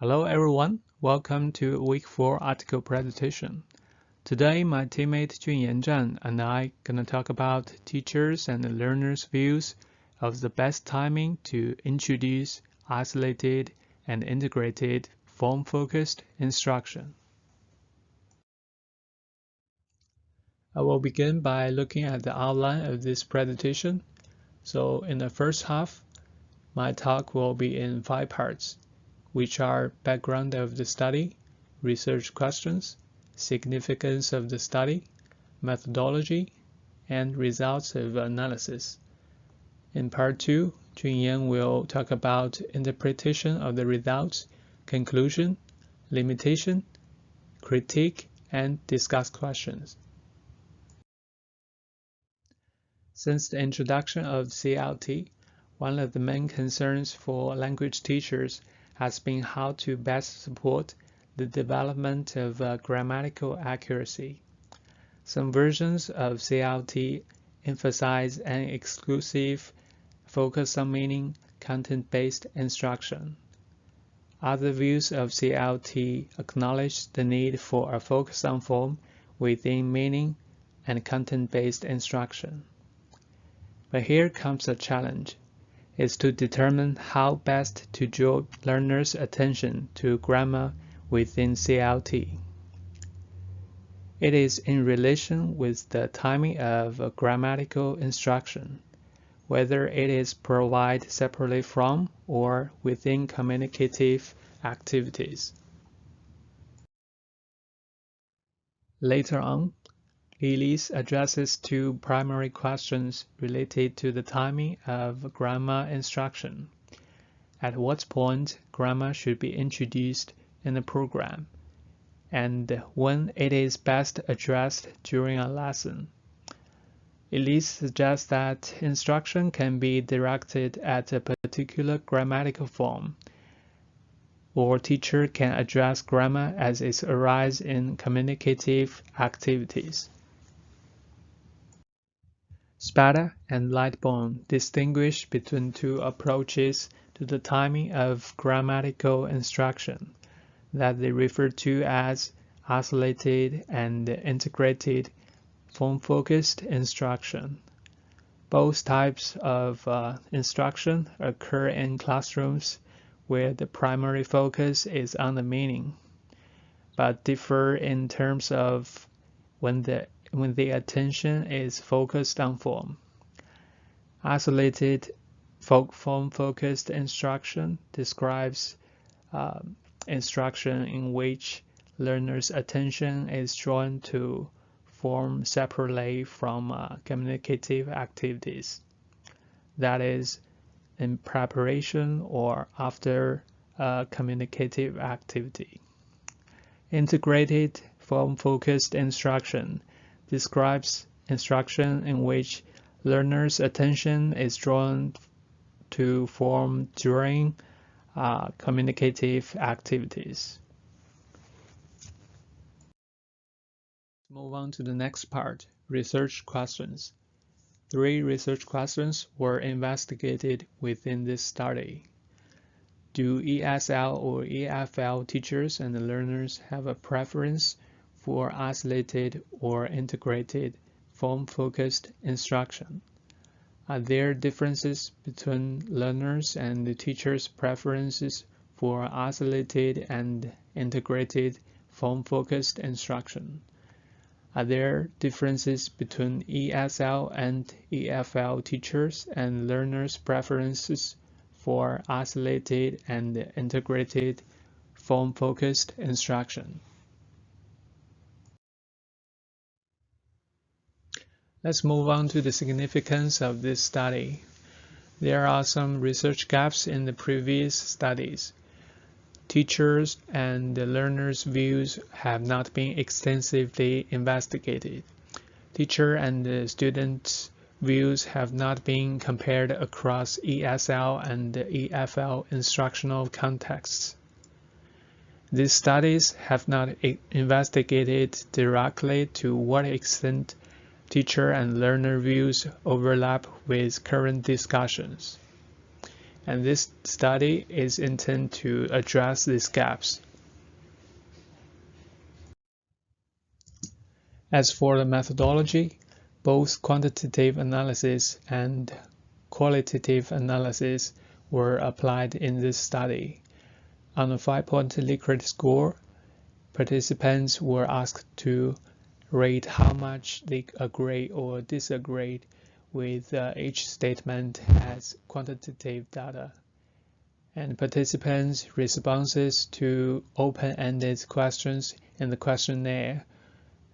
Hello everyone, welcome to week 4 article presentation. Today my teammate Junyan Zhang and I gonna talk about teachers and learners' views of the best timing to introduce isolated and integrated form-focused instruction. I will begin by looking at the outline of this presentation. So in the first half, my talk will be in 5 parts, which are background of the study, research questions, significance of the study, methodology, and results of analysis. In part 2, Junyan will talk about interpretation of the results, conclusion, limitation, critique, and discuss questions. Since the introduction of CLT, one of the main concerns for language teachers has been how to best support the development of grammatical accuracy. Some versions of CLT emphasize an exclusive focus on meaning, content-based instruction. Other views of CLT acknowledge the need for a focus on form within meaning and content-based instruction. But here comes a challenge. Is to determine how best to draw learners' attention to grammar within CLT. It is in relation with the timing of grammatical instruction, whether it is provided separately from or within communicative activities. Later on, Elise addresses 2 primary questions related to the timing of grammar instruction. At what point grammar should be introduced in the program, and when it is best addressed during a lesson. Elise suggests that instruction can be directed at a particular grammatical form, or teacher can address grammar as it arises in communicative activities. Spada and Lightbone distinguish between 2 approaches to the timing of grammatical instruction that they refer to as isolated and integrated form-focused instruction. Both types of instruction occur in classrooms where the primary focus is on the meaning, but differ in terms of when the attention is focused on form. Isolated form-focused instruction describes instruction in which learners' attention is drawn to form separately from communicative activities, that is, in preparation or after a communicative activity. Integrated form-focused instruction describes instruction in which learners' attention is drawn to form during communicative activities. Move on to the next part, research questions. 3 research questions were investigated within this study. Do ESL or EFL teachers and learners have a preference for isolated or integrated form-focused instruction? Are there differences between learners and the teachers' preferences for isolated and integrated form-focused instruction? Are there differences between ESL and EFL teachers and learners' preferences for isolated and integrated form-focused instruction? Let's move on to the significance of this study. There are some research gaps in the previous studies. Teachers and the learners' views have not been extensively investigated. Teacher and the students' views have not been compared across ESL and EFL instructional contexts. These studies have not investigated directly to what extent teacher and learner views overlap with current discussions. and this study is intended to address these gaps. As for the methodology, both quantitative analysis and qualitative analysis were applied in this study. On a 5-point Likert score, participants were asked to rate how much they agree or disagree with each statement as quantitative data. And participants' responses to open-ended questions in the questionnaire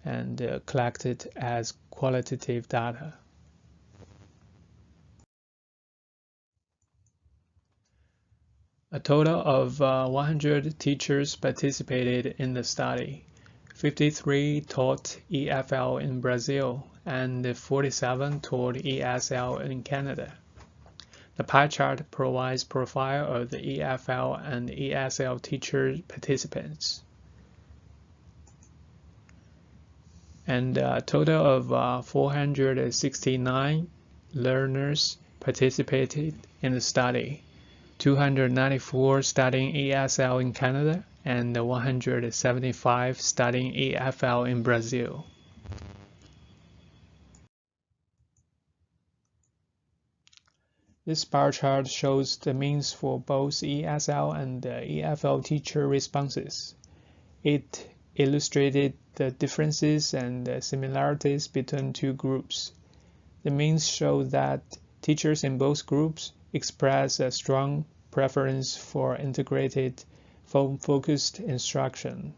and collected as qualitative data. A total of 100 teachers participated in the study. 53 taught EFL in Brazil and 47 taught ESL in Canada. The pie chart provides profile of the EFL and ESL teacher participants. And a total of 469 learners participated in the study. 294 studying ESL in Canada and 175 studying EFL in Brazil. This bar chart shows the means for both ESL and EFL teacher responses. It illustrated the differences and similarities between two groups. The means show that teachers in both groups express a strong preference for integrated, form-focused instruction.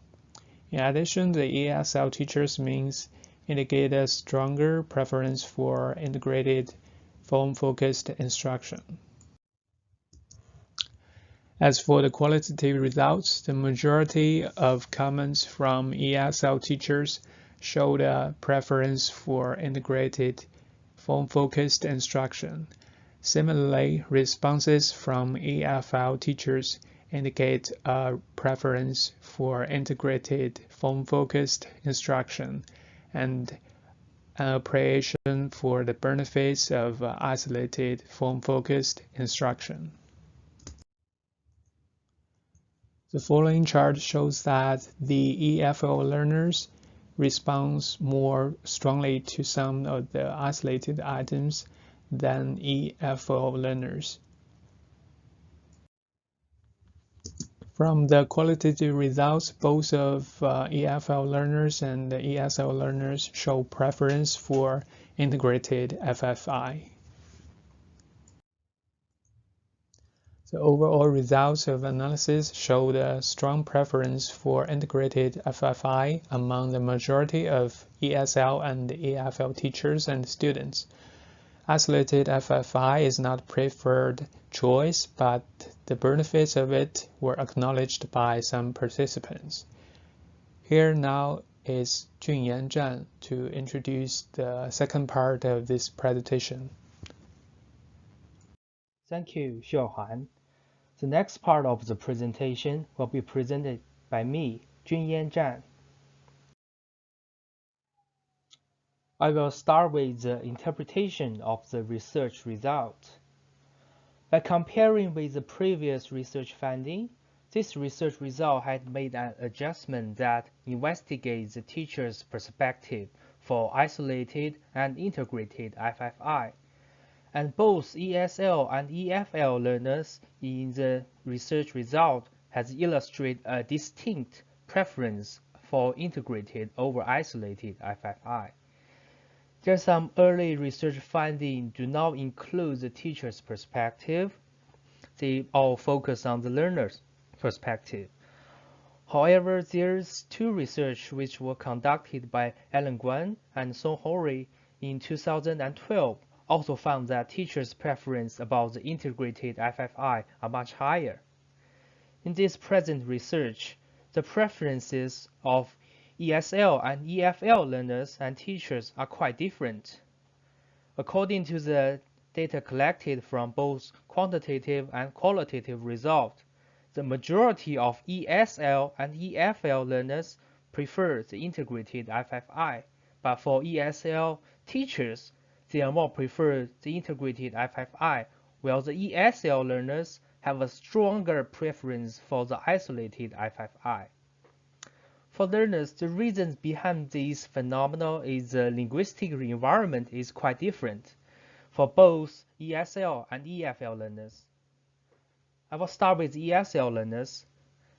In addition, the ESL teachers' means indicate a stronger preference for integrated, form-focused instruction. As for the qualitative results, the majority of comments from ESL teachers showed a preference for integrated, form-focused instruction. Similarly, responses from EFL teachers indicate a preference for integrated, form-focused instruction and an appreciation for the benefits of isolated, form-focused instruction. The following chart shows that the EFL learners respond more strongly to some of the isolated items than EFL learners. From the qualitative results, both of EFL learners and ESL learners show preference for integrated FFI. The overall results of analysis showed a strong preference for integrated FFI among the majority of ESL and EFL teachers and students. Isolated FFI is not preferred choice, but the benefits of it were acknowledged by some participants. Here now is Junyan Zhan to introduce the second part of this presentation. Thank you, Xiaohan. The next part of the presentation will be presented by me, Junyan Zhan. I will start with the interpretation of the research result. By comparing with the previous research finding, this research result had made an adjustment that investigates the teacher's perspective for isolated and integrated FFI. And both ESL and EFL learners in the research result has illustrated a distinct preference for integrated over isolated FFI. There some early research findings do not include the teacher's perspective. They all focus on the learner's perspective. However, there's two research which were conducted by Alan Guan and Song Hori in 2012 also found that teachers' preference about the integrated FFI are much higher. In this present research, the preferences of ESL and EFL learners and teachers are quite different. According to the data collected from both quantitative and qualitative results, the majority of ESL and EFL learners prefer the integrated FFI, but for ESL teachers, they are more prefer the integrated FFI, while the ESL learners have a stronger preference for the isolated I5I. For learners, the reasons behind this phenomenon is the linguistic environment is quite different for both ESL and EFL learners. I will start with ESL learners.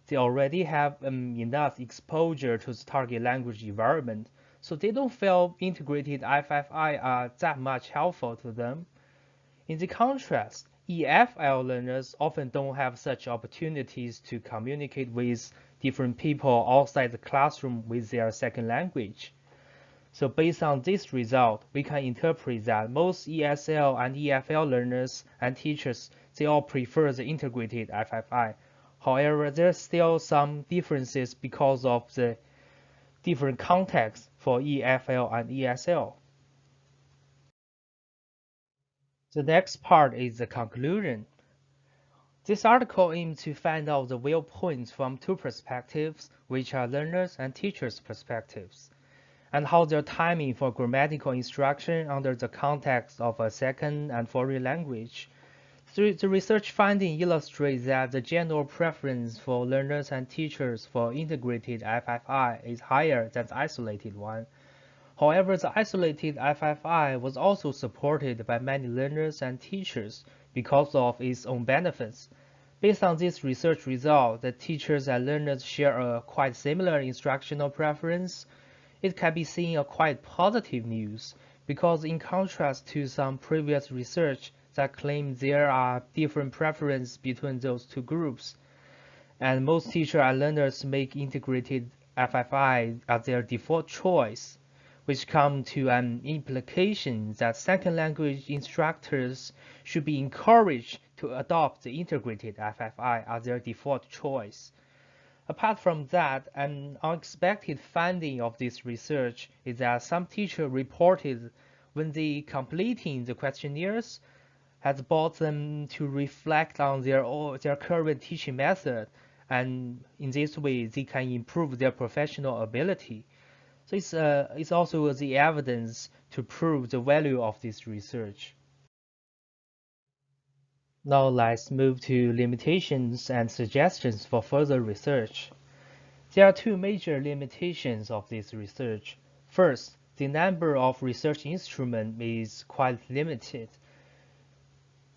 They already have enough exposure to the target language environment, so they don't feel integrated I5I are that much helpful to them. In the contrast, EFL learners often don't have such opportunities to communicate with different people outside the classroom with their second language. So based on this result, we can interpret that most ESL and EFL learners and teachers, they all prefer the integrated I5I. However, there's still some differences because of the different contexts for EFL and ESL. The next part is the conclusion. This article aims to find out the viewpoints from two perspectives, which are learners' and teachers' perspectives, and how their timing for grammatical instruction under the context of a second and foreign language. The research finding illustrates that the general preference for learners and teachers for integrated I5I is higher than the isolated one. However, the isolated I5I was also supported by many learners and teachers because of its own benefits. Based on this research result, the teachers and learners share a quite similar instructional preference. It can be seen as quite positive news because in contrast to some previous research that claimed there are different preferences between those two groups, and most teachers and learners make integrated I5I as their default choice, which come to an implication that second language instructors should be encouraged to adopt the integrated I5I as their default choice. Apart from that, an unexpected finding of this research is that some teachers reported when they completing the questionnaires has brought them to reflect on their current teaching method, and in this way they can improve their professional ability. So it's also the evidence to prove the value of this research. Now let's move to limitations and suggestions for further research. There are two major limitations of this research. First, the number of research instruments is quite limited.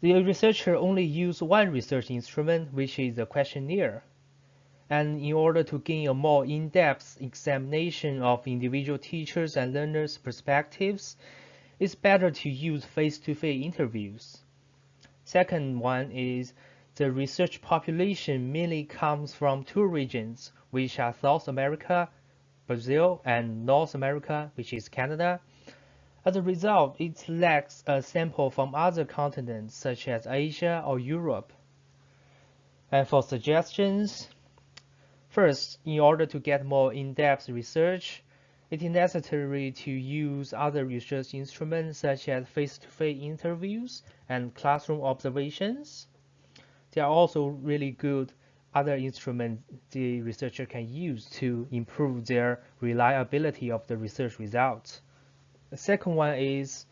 The researcher only used one research instrument, which is a questionnaire. And in order to gain a more in-depth examination of individual teachers' and learners' perspectives, it's better to use face-to-face interviews. Second one is the research population mainly comes from two regions, which are South America, Brazil, and North America, which is Canada. As a result, it lacks a sample from other continents such as Asia or Europe. And for suggestions, first, in order to get more in-depth research, it is necessary to use other research instruments such as face-to-face interviews and classroom observations. There are also really good other instruments the researcher can use to improve their reliability of the research results. The second one is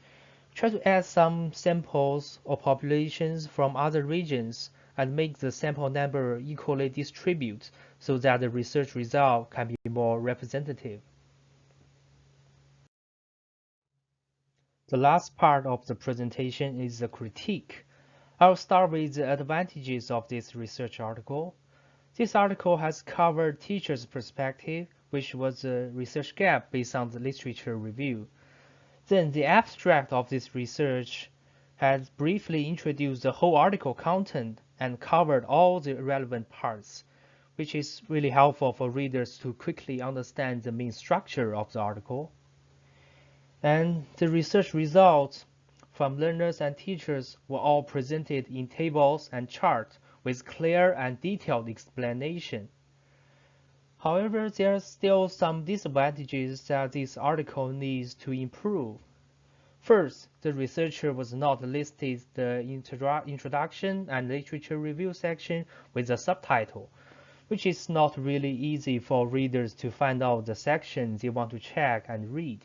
try to add some samples or populations from other regions and make the sample number equally distributed so that the research result can be more representative. The last part of the presentation is the critique. I'll start with the advantages of this research article. This article has covered teachers' perspective, which was a research gap based on the literature review. Then the abstract of this research has briefly introduced the whole article content and covered all the relevant parts, which is really helpful for readers to quickly understand the main structure of the article. And the research results from learners and teachers were all presented in tables and charts with clear and detailed explanation. However, there are still some disadvantages that this article needs to improve. First, the researcher was not listed the introduction and literature review section with a subtitle, which is not really easy for readers to find out the sections they want to check and read.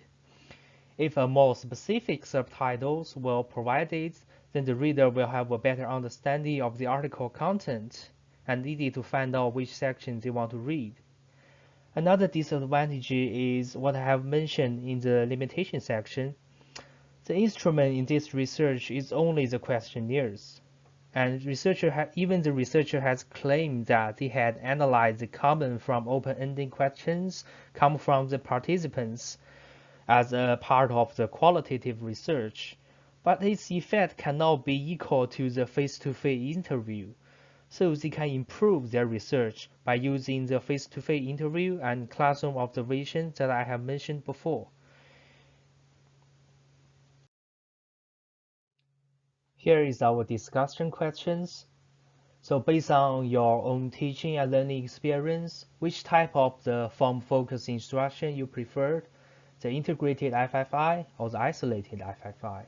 If a more specific subtitles were provided, then the reader will have a better understanding of the article content and easy to find out which section they want to read. Another disadvantage is what I have mentioned in the limitation section. The instrument in this research is only the questionnaires, and even the researcher has claimed that he had analyzed the comment from open-ended questions come from the participants as a part of the qualitative research, but its effect cannot be equal to the face-to-face interview. So they can improve their research by using the face-to-face interview and classroom observation that I have mentioned before. Here is our discussion questions. So based on your own teaching and learning experience, which type of the form-focused instruction you preferred, the integrated FFI or the isolated FFI?